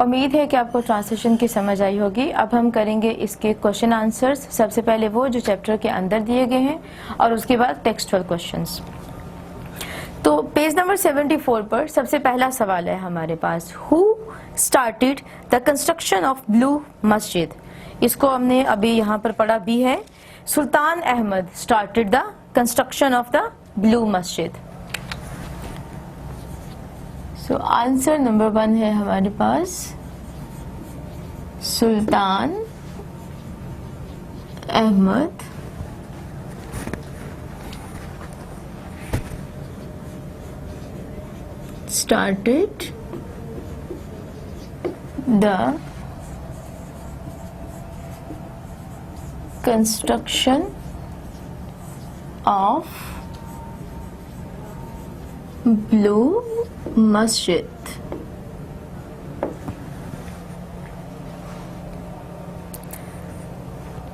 उम्मीद है कि आपको ट्रांसलेशन की समझ आई होगी। अब हम करेंगे इसके क्वेश्चन आंसर्स। सबसे पहले वो जो चैप्टर के अंदर दिए गए हैं और उसके बाद टेक्सचुअल क्वेश्चंस। तो पेज नंबर 74 पर सबसे पहला सवाल है हमारे पास, who started the construction of blue masjid. इसको हमने अभी यहाँ पर पढ़ा भी है। Sultan Ahmed started the construction of the blue masjid. So answer number 1 है हमारे पास Sultan Ahmed started the construction of blue masjid।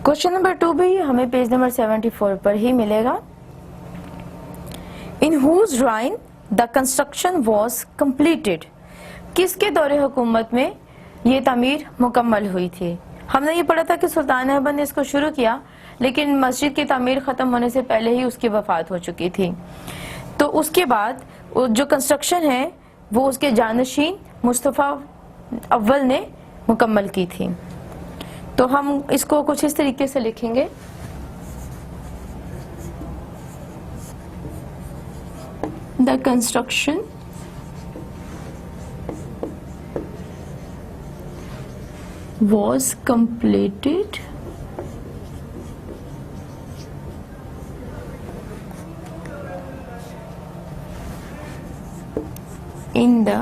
Question number 2 भी हमें पेज नंबर 74 पर ही मिलेगा। In whose Ryan the construction was completed. किसके दौरे हुकूमत में ये तामीर मुकम्मल हुई थी। हमने ये पढ़ा था कि सुल्तान अहमद ने इसको शुरू किया, लेकिन मस्जिद की तामीर खत्म होने से पहले ही उसकी वफात हो चुकी थी। तो उसके बाद जो कंस्ट्रक्शन है वो उसके जानशीन मुस्तफ़ा अव्वल ने मुकम्मल की थी। तो हम इसको कुछ इस तरीके से लिखेंगे, the construction was completed in the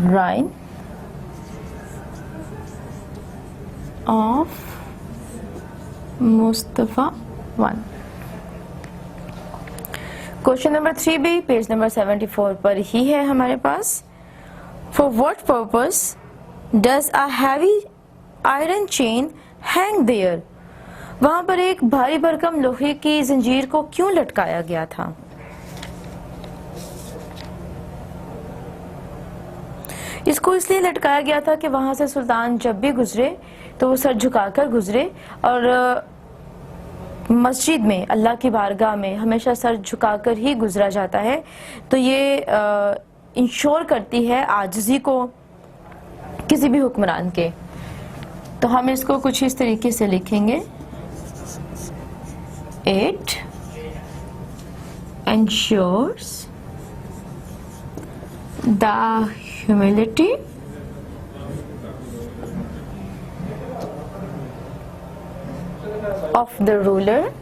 reign of Mustafa I। Question number 3 भी पेज नंबर 74 पर ही है हमारे पास। For what purpose does a heavy iron chain hang there. वहां पर एक भारी भरकम लोहे की जंजीर को क्यों लटकाया गया था। इसको इसलिए लटकाया गया था कि वहां से सुल्तान जब भी गुजरे तो वो सर झुकाकर गुजरे, और मस्जिद में अल्लाह की बारगाह में हमेशा सर झुकाकर ही गुजरा जाता है। तो ये इंश्योर करती है आजिज़ी को किसी भी हुक्मरान के। तो हम इसको कुछ इस तरीके से लिखेंगे, it ensures the humility of the ruler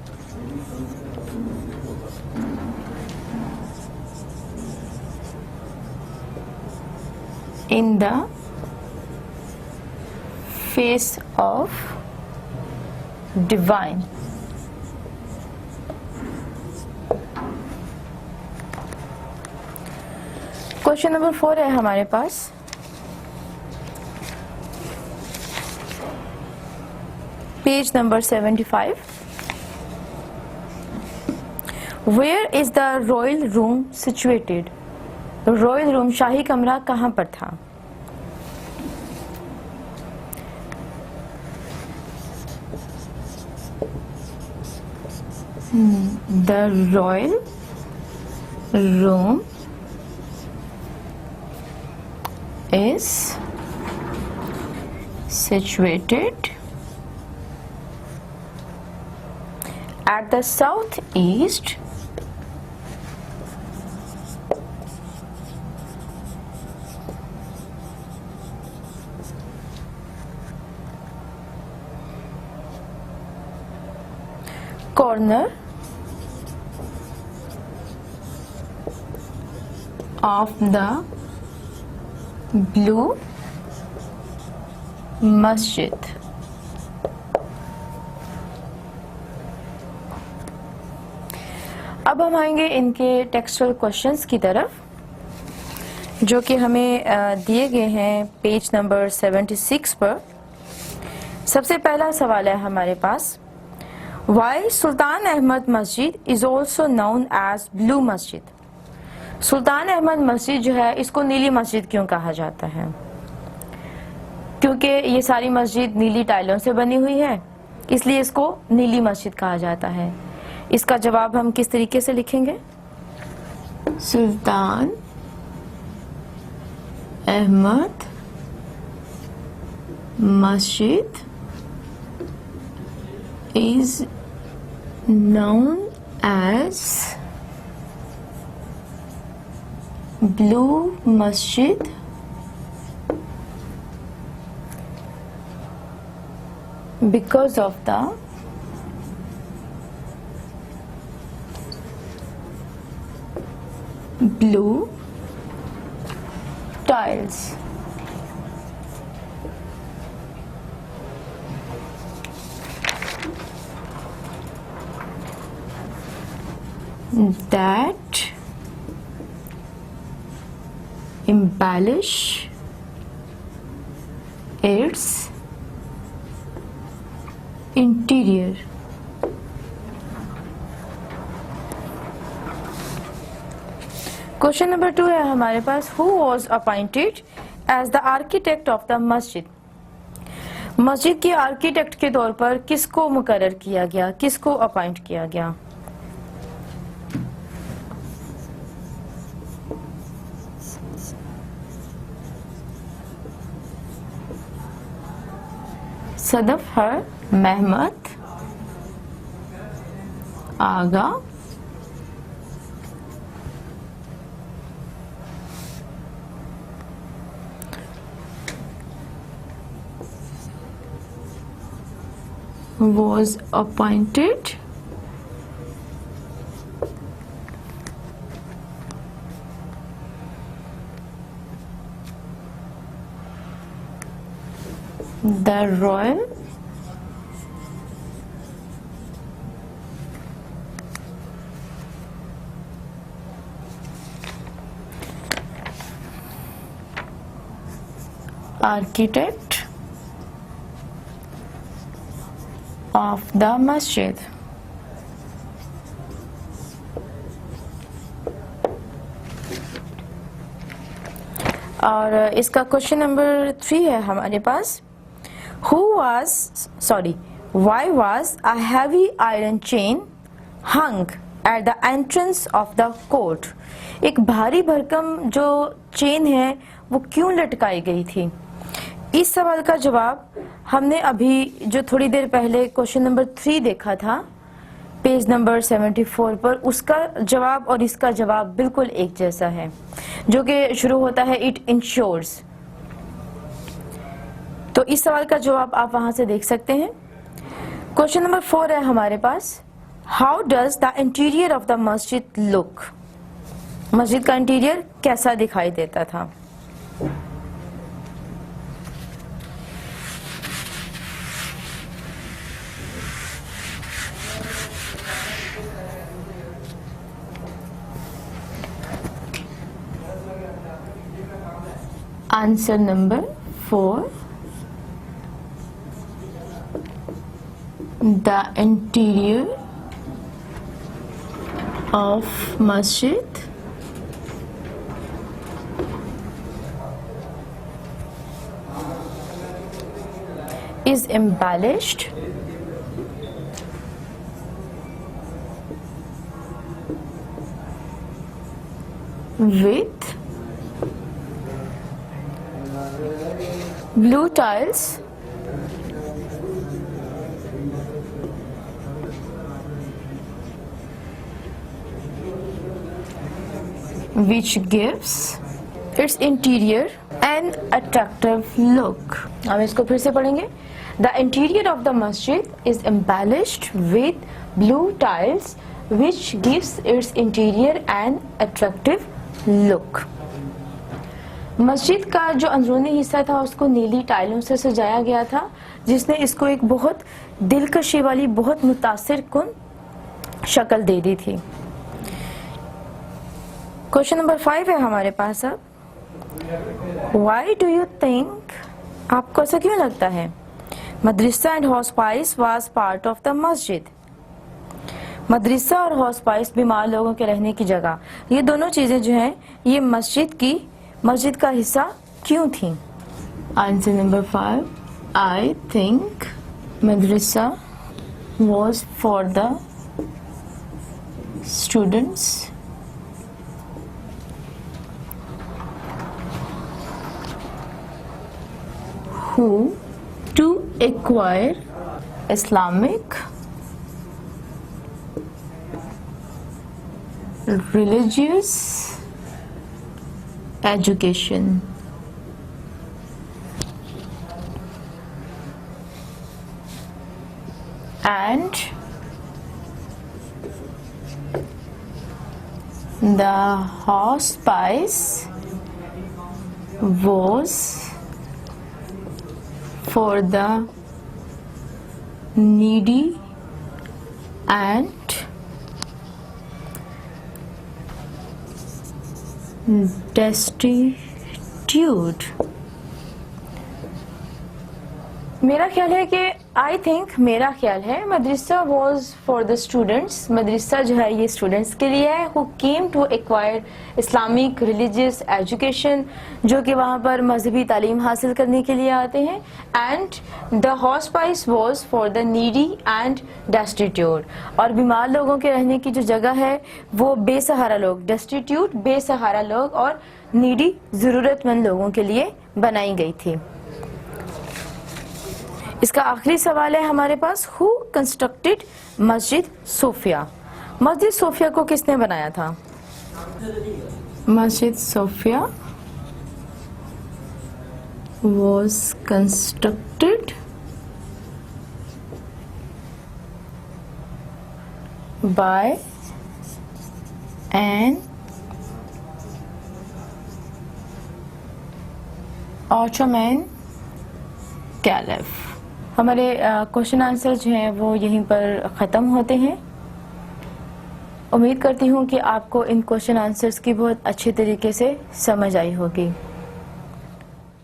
in the face of divine। Question number 4 है हमारे पास। Page number 75। Where is the royal room situated. Royal room शाही कमरा कहां पर था। The royal room is situated at the southeast corner of the blue masjid. अब हम आएंगे इनके टेक्सचुअल क्वेश्चंस की तरफ, जो कि हमें दिए गए हैं पेज नंबर 76 पर। सबसे पहला सवाल है हमारे पास, Y Sultan Ahmed masjid is also known as blue masjid. Sultan Ahmed मस्जिद जो है इसको नीली मस्जिद क्यों कहा जाता है? क्योंकि ये सारी मस्जिद नीली टाइलों से बनी हुई है, इसलिए इसको नीली मस्जिद कहा जाता है। इसका जवाब हम किस तरीके से लिखेंगे? सुल्तान अहमद मस्जिद is known as Blue Masjid because of the blue tiles. That embellish its interior. Question number 2 है हमारे पास, who was appointed as the architect of the masjid? मस्जिद के आर्किटेक्ट के तौर पर किसको मुकर्रर किया गया, किसको अपॉइंट किया गया? सदफर महमद आगा, was appointed the royal architect of the masjid. और इसका क्वेश्चन नंबर 3 है हमारे पास, why was a heavy iron chain hung at the entrance of the court? एक भारी भरकम जो चेन है वो क्यों लटकाई गई थी? इस सवाल का जवाब हमने अभी जो थोड़ी देर पहले क्वेश्चन नंबर 3 देखा था पेज नंबर 74 पर, उसका जवाब और इसका जवाब बिल्कुल एक जैसा है, जो कि शुरू होता है इट इंश्योर्स। तो इस सवाल का जवाब आप वहां से देख सकते हैं। क्वेश्चन नंबर 4 है हमारे पास, how does the interior of the masjid look? मस्जिद का इंटीरियर कैसा दिखाई देता था? Answer number 4, the interior of masjid is embellished with blue tiles which gives its interior an attractive look. अब इसको फिर से पढ़ेंगे। The interior of the masjid is embellished with blue tiles which gives its interior an attractive look. मस्जिद का जो अंदरूनी हिस्सा था उसको नीली टाइलों से सजाया गया था, जिसने इसको एक बहुत दिलकशी वाली, बहुत मुतासिर कुन शक्ल दे दी थी। क्वेश्चन नंबर 5 है हमारे पास अब, व्हाई डू यू थिंक, आपको ऐसा क्यों लगता है, madrasa and hospice was part of the masjid? मदरसा और हॉस्पाइस बीमार लोगों के रहने की जगह, ये दोनों चीजें जो हैं ये मस्जिद का हिस्सा क्यों थी? Answer number 5, I think Madrasa was for the students who to acquire Islamic religious education. And the hospice was for the needy and destitute. मेरा ख्याल है कि मेरा ख्याल है madrasa was for the students, मदरसा जो है ये स्टूडेंट्स के लिए है, who came to acquire Islamic religious education, जो कि वहाँ पर मजहबी तालीम हासिल करने के लिए आते हैं। And the hospice was for the needy and destitute, और बीमार लोगों के रहने की जो जगह है वो बेसहारा लोग, डेस्टिट्यूट बेसहारा लोग और नीडी ज़रूरतमंद लोगों के लिए बनाई गई थी। इसका आखिरी सवाल है हमारे पास, हु कंस्ट्रक्टेड मस्जिद सोफिया? मस्जिद सोफिया को किसने बनाया था? Masjid Sophia was constructed by an Ottoman Caliph। हमारे क्वेश्चन आंसर जो हैं वो यहीं पर ख़त्म होते हैं। उम्मीद करती हूँ कि आपको इन क्वेश्चन आंसर्स की बहुत अच्छी तरीके से समझ आई होगी।